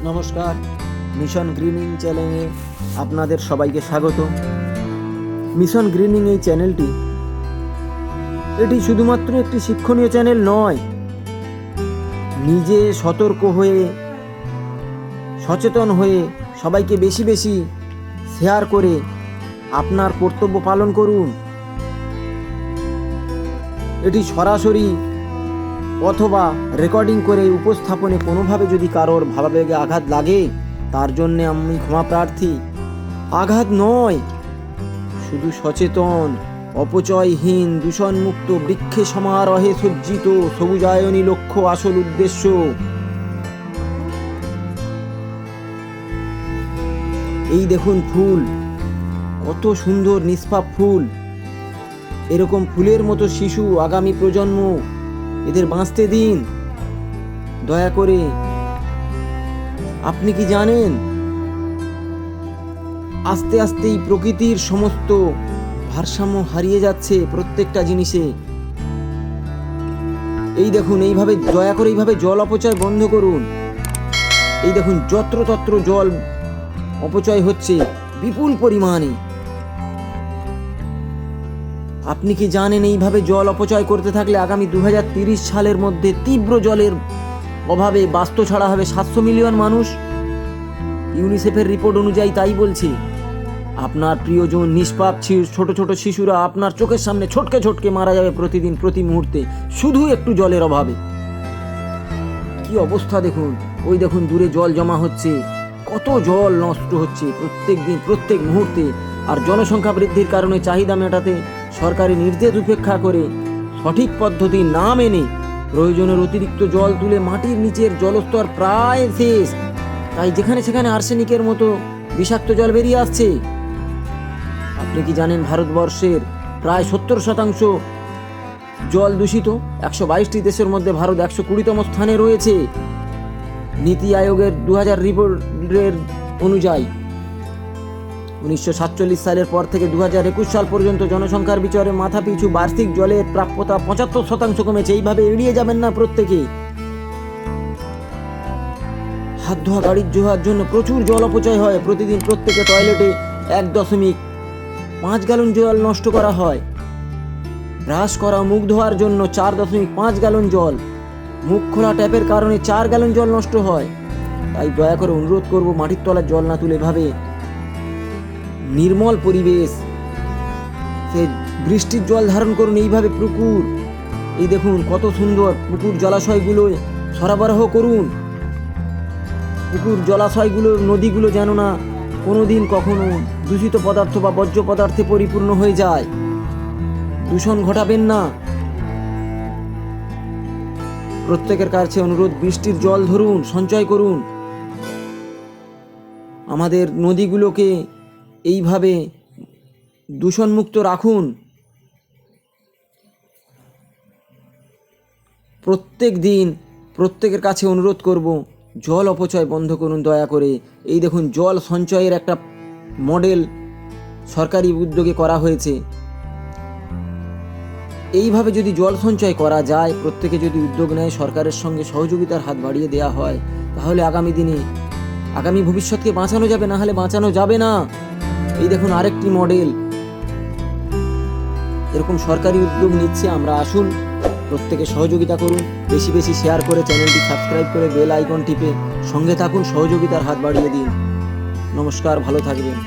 নমস্কার, mission greening চ্যানেলে আপনাদের সবাইকে স্বাগত। মিশন গ্রিনিং এই চ্যানেলটি এটি শুধুমাত্র একটি শিক্ষণীয় চ্যানেল নয়, নিজে সতর্ক হয়ে সচেতন হয়ে সবাইকে বেশি বেশি শেয়ার করে আপনার কর্তব্য পালন করুন। এটি সরাসরি অথবা রেকর্ডিং করে উপস্থাপনে কোনোভাবে যদি কারোর ভাবাবেগে আঘাত লাগে তার জন্যে আমি ক্ষমা প্রার্থী। আঘাত নয়, শুধু সচেতন, অপচয়হীন, দূষণমুক্ত, বৃক্ষে সমারোহে সজ্জিত সবুজায়নী লক্ষ্য আসল উদ্দেশ্য। এই দেখুন ফুল, কত সুন্দর নিষ্পাপ ফুল। এরকম ফুলের মতো শিশু, আগামী প্রজন্ম, এদের বাঁচতে দিন দয়া করে। আপনি কি জানেন, আস্তে আস্তেই প্রকৃতির সমস্ত ভারসাম্য হারিয়ে যাচ্ছে প্রত্যেকটা জিনিসে। এই দেখুন, এইভাবে দয়া করে এইভাবে জল অপচয় বন্ধ করুন। এই দেখুন যত্রতত্র জল অপচয় হচ্ছে বিপুল পরিমাণে। আপনি কি জানেন, এইভাবে জল অপচয় করতে থাকলে আগামী 2030 সালের মধ্যে তীব্র জলের অভাবে বাস্তু ছাড়া হবে 700 মিলিয়ন মানুষ। ইউনিসেফের রিপোর্ট অনুযায়ী তাই বলছে। আপনার প্রিয়জন, নিষ্পাপ ছোট ছোট শিশুরা আপনার চোখের সামনে ছটকে ছটকে মারা যাবে প্রতিদিন, প্রতি মুহূর্তে, শুধু একটু জলের অভাবে। কি অবস্থা দেখুন, ওই দেখুন দূরে জল জমা হচ্ছে, কত জল নষ্ট হচ্ছে প্রত্যেক দিন, প্রত্যেক মুহূর্তে। আর জনসংখ্যা বৃদ্ধির কারণে চাহিদা মেটাতে সরকারি নির্দেশ উপেক্ষা করে সঠিক পদ্ধতি না মেনে প্রয়োজনের অতিরিক্ত জল তুলে মাটির নিচের জলস্তর প্রায় শেষ, তাই যেখানে সেখানে আর্সেনিকের মতো বিষাক্ত জল বেরিয়ে আসছে। আপনি কি জানেন, ভারতবর্ষের প্রায় 70% জল দূষিত। 122টি দেশের মধ্যে ভারত 120তম স্থানে রয়েছে নীতি আয়োগের 2000 রিপোর্টের অনুযায়ী। 1947 সালের পর থেকে 2021 সাল পর্যন্ত জনসংখ্যার বিচারে মাথাপিছু বার্ষিক জলের প্রাপ্যতা 75% কমেছে। এইভাবে এড়িয়ে যাবেন না প্রত্যেকে। হাত ধোয়া, গাড়ির ধোয়ার জন্য প্রচুর জল অপচয় হয় প্রতিদিন। প্রত্যেকে টয়লেটে 1.5 গ্যালন জল নষ্ট করা হয়। ব্রাশ করা, মুখ ধোয়ার জন্য 4.5 গ্যালন জল, মুখ খোলা ট্যাপের কারণে 4 গ্যালন জল নষ্ট হয়। তাই দয়া করে অনুরোধ করব, মাটির তলার জল না তুলে এভাবে নির্মল পরিবেশ, সে বৃষ্টির জল ধারণ করুন। এইভাবে পুকুর, এই দেখুন কত সুন্দর পুকুর জলাশয়গুলো সরবরাহ করুন। পুকুর জলাশয়গুলো, নদীগুলো যেন না কোনোদিন কখনো দূষিত পদার্থ বা বর্জ্য পদার্থে পরিপূর্ণ হয়ে যায়। দূষণ ঘটাবেন না। প্রত্যেকের কাছে অনুরোধ, বৃষ্টির জল ধরুন, সঞ্চয় করুন। আমাদের নদীগুলোকে এইভাবে দূষণমুক্ত রাখুন। প্রত্যেক দিন প্রত্যেকের কাছে অনুরোধ করব, জল অপচয় বন্ধ করুন দয়া করে। এই দেখুন জল সঞ্চয়ের একটা মডেল সরকারি উদ্যোগে করা হয়েছে। এইভাবে যদি জল সঞ্চয় করা যায়, প্রত্যেকে যদি উদ্যোগ নেয়, সরকারের সঙ্গে সহযোগিতার হাত বাড়িয়ে দেওয়া হয়, তাহলে আগামী দিনে আগামী ভবিষ্যৎকে বাঁচানো যাবে, না হলে বাঁচানো যাবে না। এই দেখুন আরেকটি মডেল, এরকম সরকারি উদ্যোগ নিচ্ছে। আমরা আসুন, প্রত্যেকে সহযোগিতা করুন, বেশি বেশি শেয়ার করে চ্যানেলটি সাবস্ক্রাইব করে বেল আইকন টিপে সঙ্গে থাকুন, সহযোগিতার হাত বাড়িয়ে দিন। নমস্কার, ভালো থাকবেন।